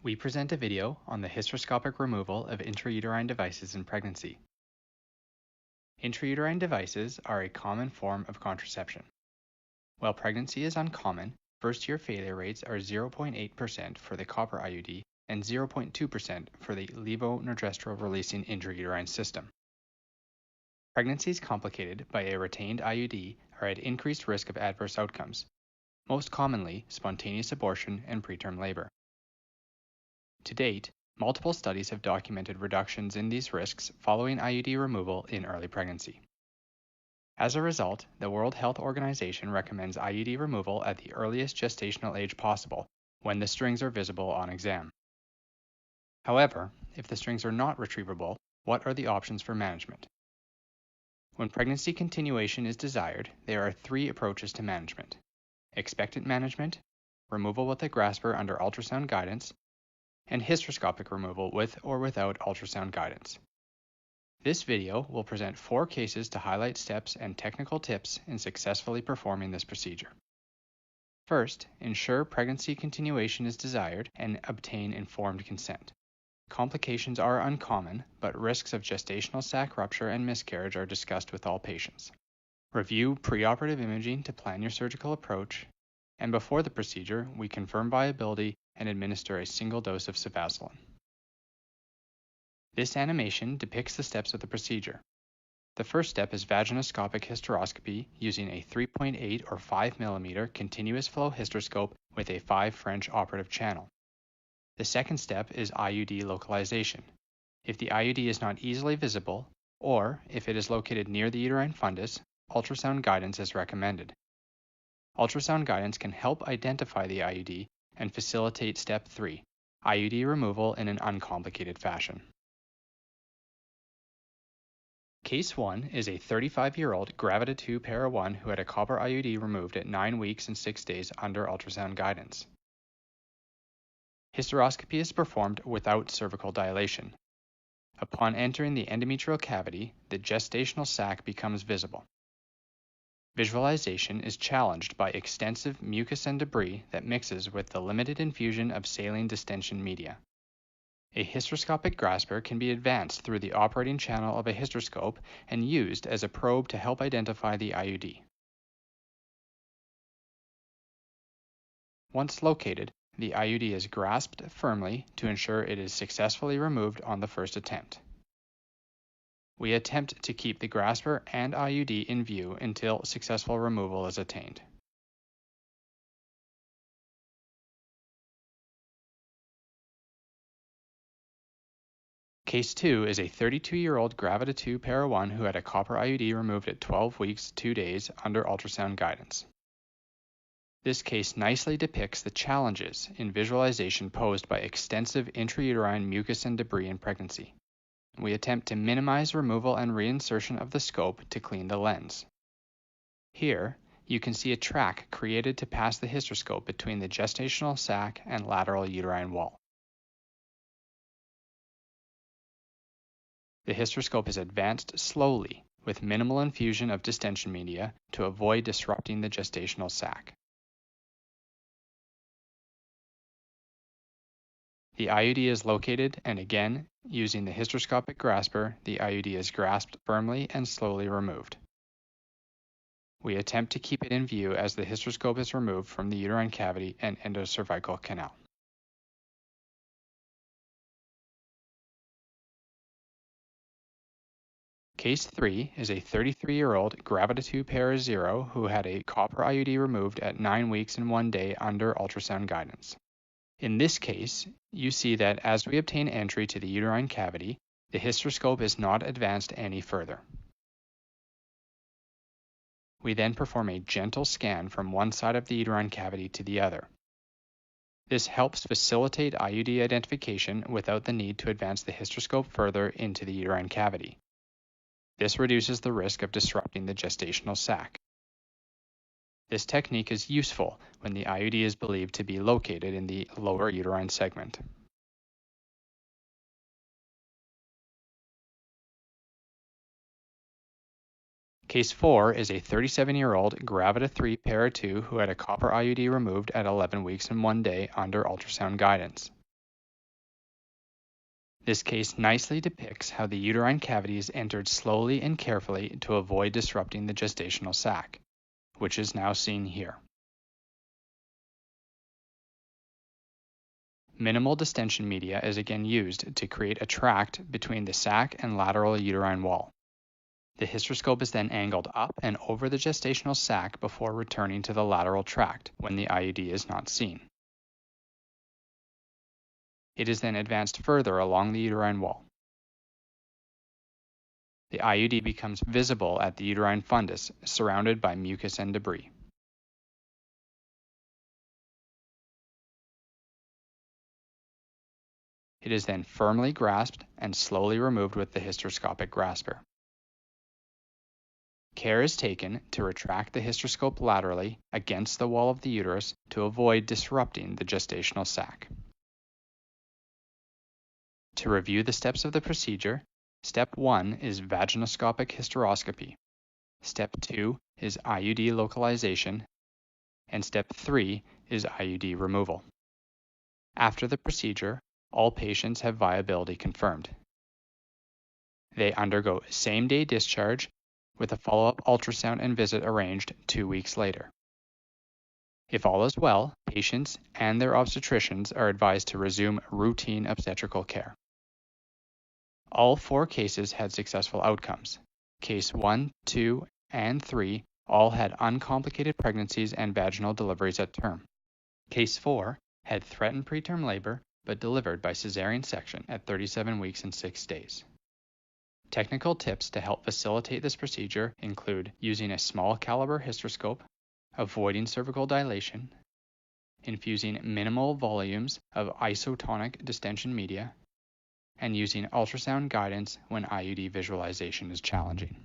We present a video on the hysteroscopic removal of intrauterine devices in pregnancy. Intrauterine devices are a common form of contraception. While pregnancy is uncommon, first-year failure rates are 0.8% for the copper IUD and 0.2% for the levonorgestrel-releasing intrauterine system. Pregnancies complicated by a retained IUD are at increased risk of adverse outcomes, most commonly spontaneous abortion and preterm labor. To date, multiple studies have documented reductions in these risks following IUD removal in early pregnancy. As a result, the World Health Organization recommends IUD removal at the earliest gestational age possible, when the strings are visible on exam. However, if the strings are not retrievable, what are the options for management? When pregnancy continuation is desired, there are three approaches to management: expectant management, removal with a grasper under ultrasound guidance, and hysteroscopic removal with or without ultrasound guidance. This video will present 4 cases to highlight steps and technical tips in successfully performing this procedure. First, ensure pregnancy continuation is desired and obtain informed consent. Complications are uncommon, but risks of gestational sac rupture and miscarriage are discussed with all patients. Review preoperative imaging to plan your surgical approach, and before the procedure, we confirm viability and administer a single dose of Cefazolin. This animation depicts the steps of the procedure. The first step is vaginoscopic hysteroscopy using a 3.8 or 5 mm continuous flow hysteroscope with a 5 French operative channel. The second step is IUD localization. If the IUD is not easily visible, or if it is located near the uterine fundus, ultrasound guidance is recommended. Ultrasound guidance can help identify the IUD and facilitate step 3, IUD removal in an uncomplicated fashion. Case 1 is a 35-year-old gravida 2 para 1 who had a copper IUD removed at 9 weeks and 6 days under ultrasound guidance. Hysteroscopy is performed without cervical dilation. Upon entering the endometrial cavity, the gestational sac becomes visible. Visualization is challenged by extensive mucus and debris that mixes with the limited infusion of saline distension media. A hysteroscopic grasper can be advanced through the operating channel of a hysteroscope and used as a probe to help identify the IUD. Once located, the IUD is grasped firmly to ensure it is successfully removed on the first attempt. We attempt to keep the grasper and IUD in view until successful removal is attained. Case 2 is a 32-year-old gravida 2 para 1 who had a copper IUD removed at 12 weeks 2 days under ultrasound guidance. This case nicely depicts the challenges in visualization posed by extensive intrauterine mucus and debris in pregnancy. We attempt to minimize removal and reinsertion of the scope to clean the lens. Here, you can see a track created to pass the hysteroscope between the gestational sac and lateral uterine wall. The hysteroscope is advanced slowly with minimal infusion of distension media to avoid disrupting the gestational sac. The IUD is located, and again, using the hysteroscopic grasper, the IUD is grasped firmly and slowly removed. We attempt to keep it in view as the hysteroscope is removed from the uterine cavity and endocervical canal. Case 3 is a 33-year-old gravida 2 para 0 who had a copper IUD removed at 9 weeks and 1 day under ultrasound guidance. In this case, you see that as we obtain entry to the uterine cavity, the hysteroscope is not advanced any further. We then perform a gentle scan from one side of the uterine cavity to the other. This helps facilitate IUD identification without the need to advance the hysteroscope further into the uterine cavity. This reduces the risk of disrupting the gestational sac. This technique is useful when the IUD is believed to be located in the lower uterine segment. Case 4 is a 37-year-old gravida 3 para 2 who had a copper IUD removed at 11 weeks and 1 day under ultrasound guidance. This case nicely depicts how the uterine cavity is entered slowly and carefully to avoid disrupting the gestational sac, which is now seen here. Minimal distension media is again used to create a tract between the sac and lateral uterine wall. The hysteroscope is then angled up and over the gestational sac before returning to the lateral tract when the IUD is not seen. It is then advanced further along the uterine wall. The IUD becomes visible at the uterine fundus, surrounded by mucus and debris. It is then firmly grasped and slowly removed with the hysteroscopic grasper. Care is taken to retract the hysteroscope laterally against the wall of the uterus to avoid disrupting the gestational sac. To review the steps of the procedure, Step 1 is vaginoscopic hysteroscopy. Step 2 is IUD localization, and Step 3 is IUD removal. After the procedure, all patients have viability confirmed. They undergo same-day discharge with a follow-up ultrasound and visit arranged 2 weeks later. If all is well, patients and their obstetricians are advised to resume routine obstetrical care. All 4 cases had successful outcomes. Case 1, 2, and 3 all had uncomplicated pregnancies and vaginal deliveries at term. Case 4 had threatened preterm labor but delivered by cesarean section at 37 weeks and 6 days. Technical tips to help facilitate this procedure include using a small caliber hysteroscope, avoiding cervical dilation, infusing minimal volumes of isotonic distension media, and using ultrasound guidance when IUD visualization is challenging.